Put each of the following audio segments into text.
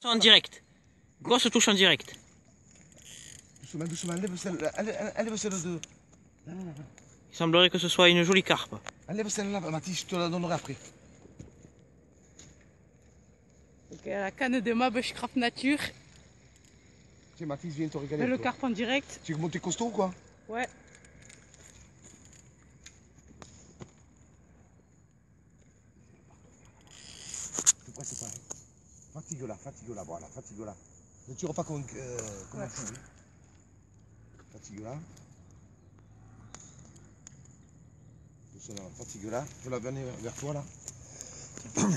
En direct. Grosse touche en direct. Doucement, doucement, enlève celle de... Il semblerait que ce soit une jolie carpe. Enlève celle-là, Mathis, je te la donnerai après. Donc, la canne de ma Bushcraft Nature. Tiens, Mathis, viens te regarder. Le carpe en direct. Tu veux monter costaud ou quoi? Ouais. Tout près, c'est pareil. Fatigue-la, voilà, fatigue-la. Ne tire pas comme un fou. Oui. Fatigue-la. Doucement, fatigue-la. Tu la venir vers toi là. Tiens.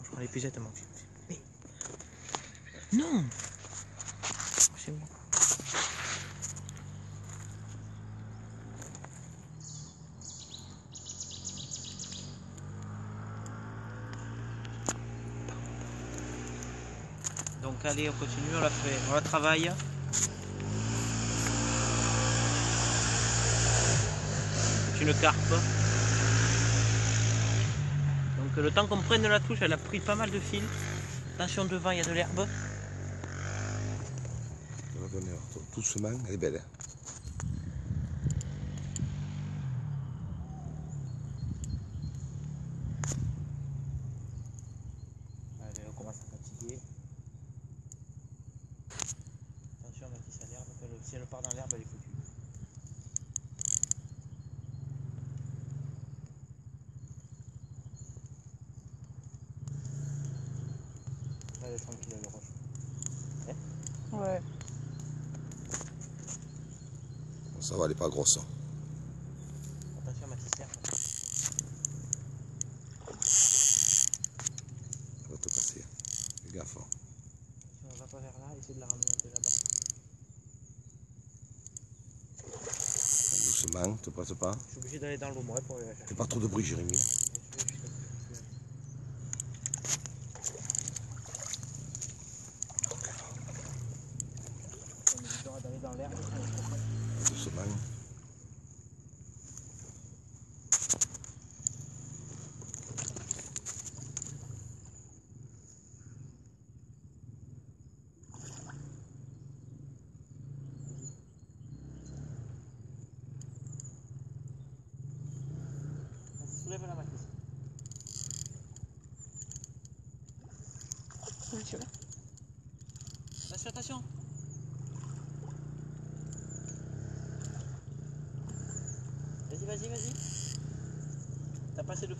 Je prends l'épuisette, moi. Non. C'est bon. Donc allez, on continue, on la travaille. C'est une carpe. Donc le temps qu'on prenne la touche, elle a pris pas mal de fil. Attention devant, il y a de l'herbe. On va donner tout doucement, elle est belle. Allez, on commence à fatiguer. Attention Mathis à l'herbe, si elle part dans l'herbe, elle est foutue. Elle est tranquille, elle roche. Ouais. Bon, ça va, elle est pas grosse. Attention Mathis, l'herbe. Elle va te passer. Fais gaffe. Si on va pas vers là, essaye de la ramener un peu là-bas. Doucement, te presse pas. Je suis obligé d'aller dans l'eau moi pour aller la chercher. Fais pas trop de bruit, Jérémy. D'aller dans l'herbe. Doucement. Vas-y, soulève la Mathis. Attention, attention. Vas-y, vas-y, vas-y. T'as passé le...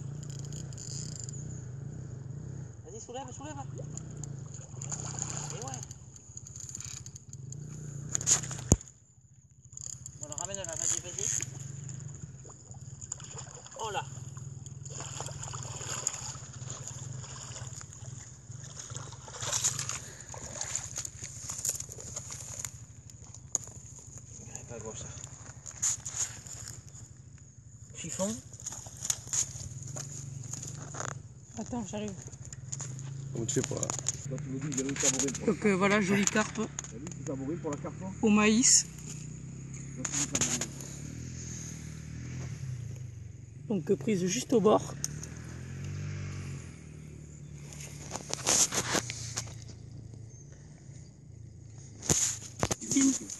Vas-y, soulève, soulève. Et ouais. On le ramène là, vas-y, vas-y. Oh là. Elle est pas grosse ça. Chiffon. Attends, j'arrive. Comment tu fais pour la... Donc voilà, jolie carpe pour la carpe? au maïs. Donc prise juste au bord.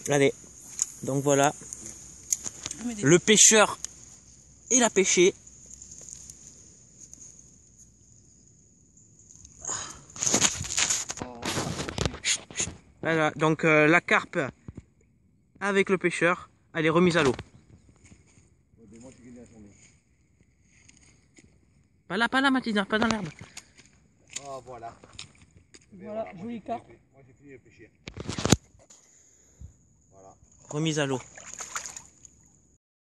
Allez, donc voilà. Le pêcheur et la pêchée. Voilà, donc la carpe avec le pêcheur, elle est remise à l'eau. Pas là Mathilda, pas dans l'herbe. Oh voilà. Voilà, jolie carpe. Moi j'ai fini de pêcher. Voilà. Remise à l'eau.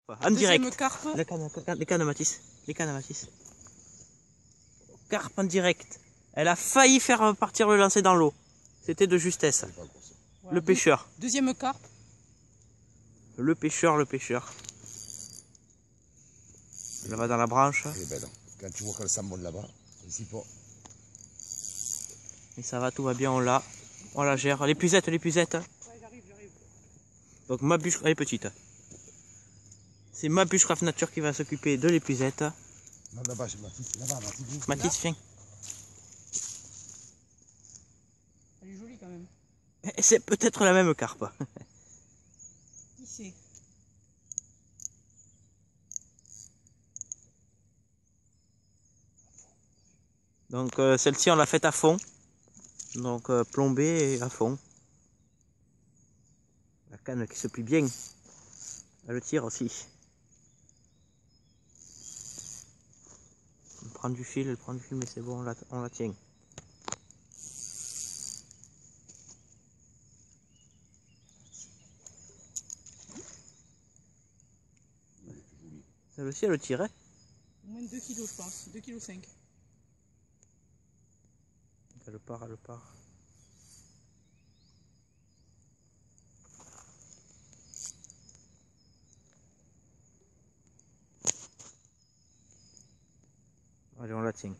En Deuxième direct. carpe. Les cannes Mathis. Les cannes Mathis. Carpe en direct. Elle a failli faire partir le lancer dans l'eau. C'était de justesse. Voilà, Le pêcheur. Deuxième carpe. Le pêcheur. Là-bas dans la branche. Elle est belle. Quand tu vois qu'elle s'embonne là-bas, ici pas. Et ça va, tout va bien, on l'a. On la gère. L'épuisette. Ouais, j'arrive. Donc ma bûche, elle est petite. C'est ma Bushcraft Nature qui va s'occuper de l'épuisette. Non, là-bas, c'est Mathis. Là-bas, Mathis. Mathis, viens. Elle est jolie quand même. Et c'est peut-être la même carpe. Qui sait? Donc celle-ci on l'a faite à fond. Donc plombée et à fond. La canne qui se plie bien. Elle tire aussi. Elle prend du fil, mais c'est bon, on la tient. Celle aussi elle tirait. Au moins 2 kilos je pense, 2,5 kg. Elle part, elle part. Allez, on la tient.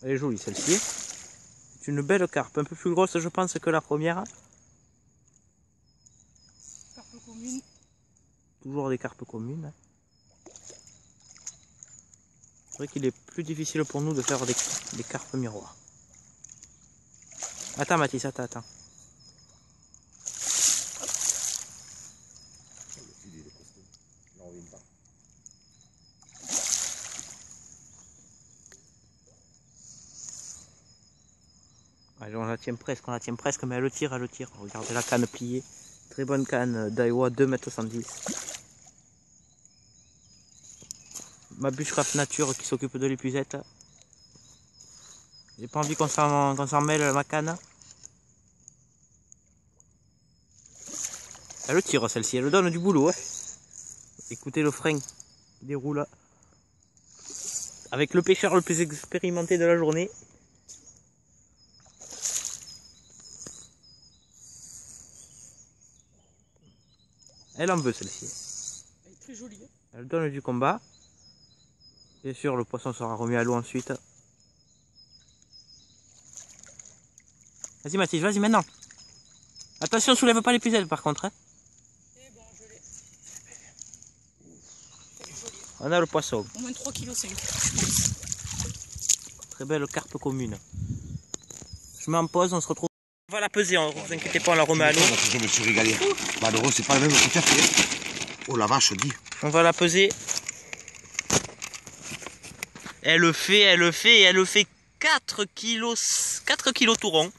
Elle est jolie celle-ci. C'est une belle carpe, un peu plus grosse je pense que la première. Carpe commune. Toujours des carpes communes. C'est vrai qu'il est plus difficile pour nous de faire des carpes miroirs. Attends Mathis, attends. Le fil il est costaud. Il n'en revient pas. Allez, on la tient presque, mais elle tire. Regardez la canne pliée. Très bonne canne Daiwa 2,70 m. Ma Bushcraft Nature qui s'occupe de l'épuisette. J'ai pas envie qu'on s'en mêle ma canne. Elle tire celle-ci, elle donne du boulot. Hein. Écoutez le frein qui déroule. Avec le pêcheur le plus expérimenté de la journée. Elle en veut celle-ci. Elle est très jolie. Hein. Elle donne du combat. Bien sûr, le poisson sera remis à l'eau ensuite. Vas-y Mathis, vas-y maintenant. Attention, soulève pas l'épuisette par contre. Hein. C'est bon, je l'ai. On a le poisson. Au moins 3,5 kg. Très belle carpe commune. Je mets en pause, on se retrouve. On va la peser, ne vous inquiétez pas, on la remet à l'eau. Je me suis régalé. Malheureux, c'est pas le même que tu as fait. Oh la vache, dis. On va la peser. Elle le fait 4 kilos tout rond.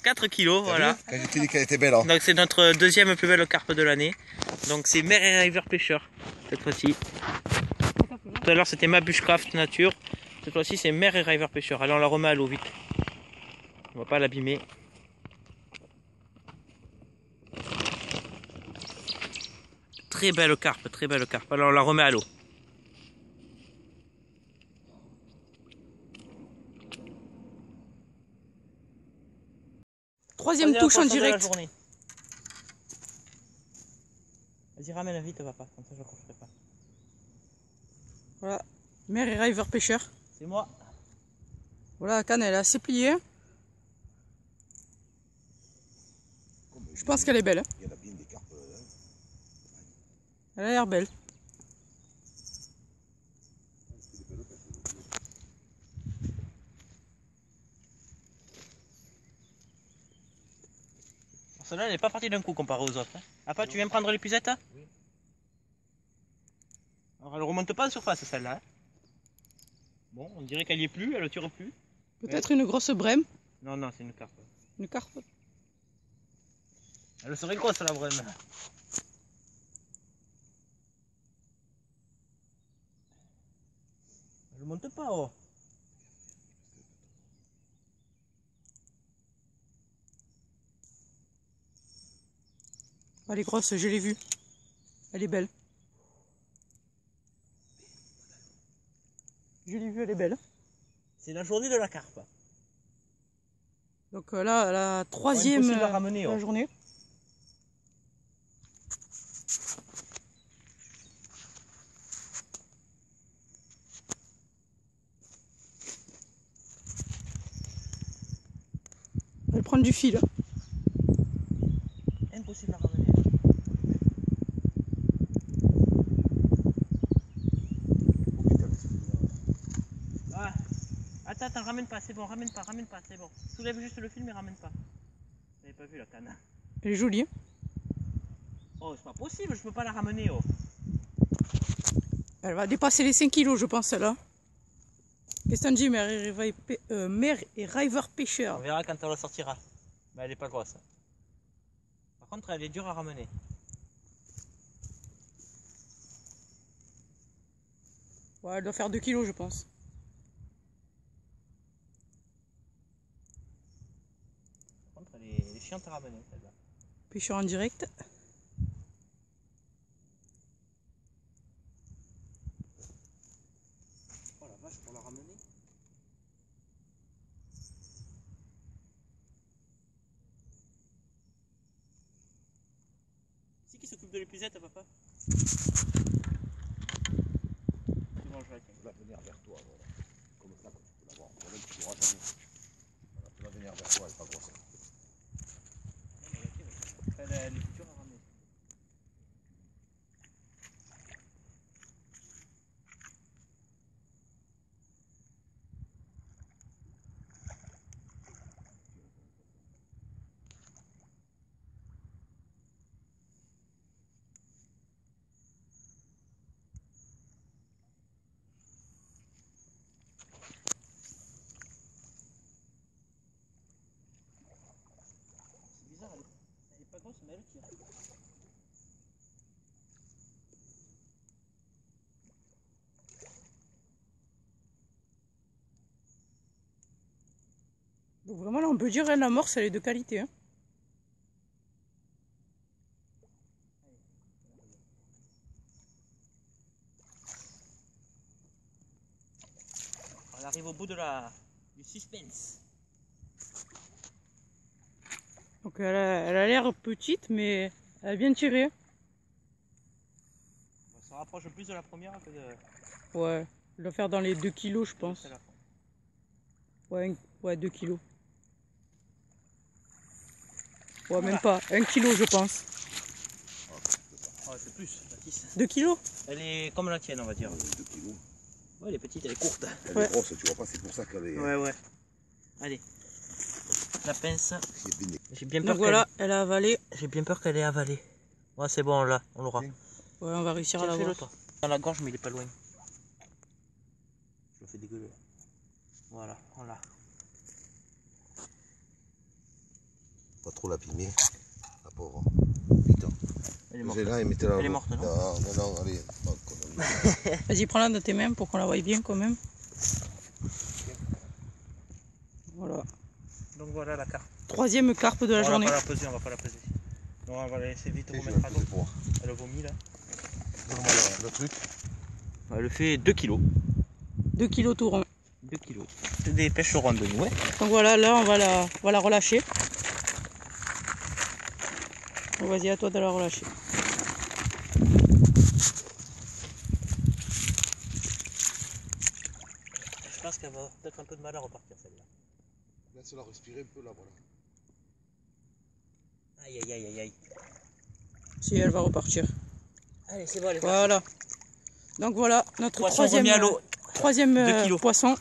4 kilos, voilà. Quand je t'ai dit qu'elle était belle. Hein. Donc c'est notre deuxième plus belle carpe de l'année. Donc c'est Mer et River Pêcheur, cette fois-ci. Tout à l'heure c'était ma Bushcraft Nature. Cette fois-ci c'est Mer et River Pêcheur. Allez, on la remet à l'eau vite. On va pas l'abîmer. Très belle carpe, très belle carpe. Alors on la remet à l'eau. Troisième touche en direct. Vas-y, ramène vite, papa. Comme ça, je ne coucherai pas. Voilà. Mer et River Pêcheur. C'est moi. Voilà, la canne, elle est assez pliée. Je pense qu'elle est belle. Hein. Il y en a bien des carpes. Elle a l'air belle. Celle-là, elle n'est pas partie d'un coup comparée aux autres. Hein. Après, tu viens prendre l'épuisette? Oui. Alors, elle remonte pas en surface, celle-là. Hein. Bon, on dirait qu'elle y est plus, elle ne tire plus. Peut-être une grosse brème. Non, non, c'est une carpe. Une carpe. Elle serait grosse, la brème. Elle ne monte pas, oh. Elle est grosse, je l'ai vue. Elle est belle. Je l'ai vue, elle est belle. C'est la journée de la carpe. Donc là, la troisième impossible à ramener, de la oh. journée. Elle prend du fil. Impossible à ramener. attends, ramène pas, c'est bon, ramène pas, c'est bon. Soulève juste le film et ramène pas. Vous n'avez pas vu la canne. Elle est jolie. Hein. Oh, c'est pas possible, je peux pas la ramener, oh. Elle va dépasser les 5 kilos, je pense, celle-là. Qu'est-ce que t'en dis, mère et River pêcheur? On verra quand on la sortira. Mais elle est pas grosse. Par contre, elle est dure à ramener. Ouais, elle doit faire 2 kilos, je pense. Par contre, elle est chiante à ramener, celle-là. Pêcheur en direct. Oh la vache, pour la ramener. C'est qui s'occupe de l'épuisette, papa? C'est bon, je la tiens. Tu vas venir vers toi, voilà. Comme ça, quand tu peux l'avoir. Voilà, tu pourras jamais. Voilà, tu vas venir vers toi, elle est pas grosse. Elle est dure à ramener. C'est bizarre, elle est pas grosse, mais elle tire. Donc vraiment, là, on peut dire que la morse, elle est de qualité. Hein. On arrive au bout du suspense. Donc elle a l'air petite, mais elle a bien tiré. On se rapproche plus de la première que de... Ouais, elle doit faire dans les 2 kilos, je pense. celle-là. Ouais, 2 kilos. Ouais, même pas. 1 kilo, je pense. Oh, c'est plus, Baptiste. 2 kilos? Elle est comme la tienne, on va dire. 2 kilos. Ouais, elle est petite, elle est courte. Elle Ouais. est grosse, tu vois pas, c'est pour ça qu'elle est. Ouais. Allez. La pince. C'est bien. J'ai bien peur Donc voilà, elle a avalé. J'ai bien peur qu'elle ait avalé. Ouais, c'est bon, là, on l'aura. Ouais, on va réussir à Tiens, fais-le, l'avoir. toi. Dans la gorge, mais il est pas loin. Je le fais dégueuler. Voilà, on l'a. Pas trop l'abîmer. La pauvre. Putain. Elle est morte. Là, et mettez-la Elle est là. morte, non? Non, allez. Vas-y, prends-la dans tes mains pour qu'on la voie bien quand même. Voilà. Donc voilà la carte. 3e carpe de la journée. On va pas la peser. Donc on va la laisser vite remettre à l'eau. Elle a vomi là. Donne-moi le truc. Elle fait 2 kilos. 2 kilos tout rond. 2 kilos. C'est des pêches rondes de nous, ouais. Donc voilà, là on va la relâcher. Donc vas-y, à toi de la relâcher. Je pense qu'elle va peut-être un peu de mal à repartir celle-là. Laisse-la respirer un peu là, voilà. Aïe. Si, elle va repartir. Allez, c'est bon, elle est Voilà. Donc voilà, notre Poisson remis à l'eau. troisième 2 kilos. poisson.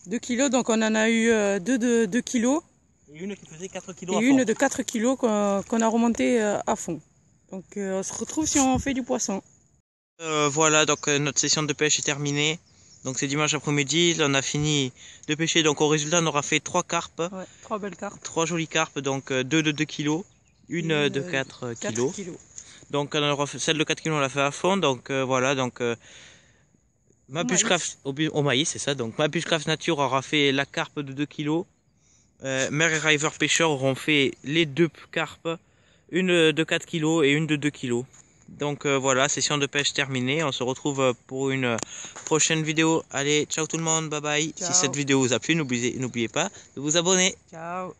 2 kilos, donc on en a eu 2 de 2 kilos. Et une qui faisait 4 kilos Et à une fond. de 4 kilos qu'on a remonté à fond. Donc on se retrouve si on fait du poisson. Voilà, donc notre session de pêche est terminée. Donc c'est dimanche après-midi, là on a fini de pêcher. Donc au résultat on aura fait 3 carpes, Ouais, 3 belles carpes. 3 jolies carpes, donc 2 de 2 kilos, une de 4 kilos. Donc on aura fait, celle de 4 kilos on l'a fait à fond, donc voilà, donc ma Bushcraft au maïs, c'est ça. Donc ma Bushcraft Nature aura fait la carpe de 2 kilos. Mère et River Pêcheur auront fait les 2 carpes, une de 4 kilos et une de 2 kilos. Donc voilà, session de pêche terminée. On se retrouve pour une prochaine vidéo. Allez, ciao tout le monde, bye bye. Ciao. Si cette vidéo vous a plu, n'oubliez pas de vous abonner. Ciao.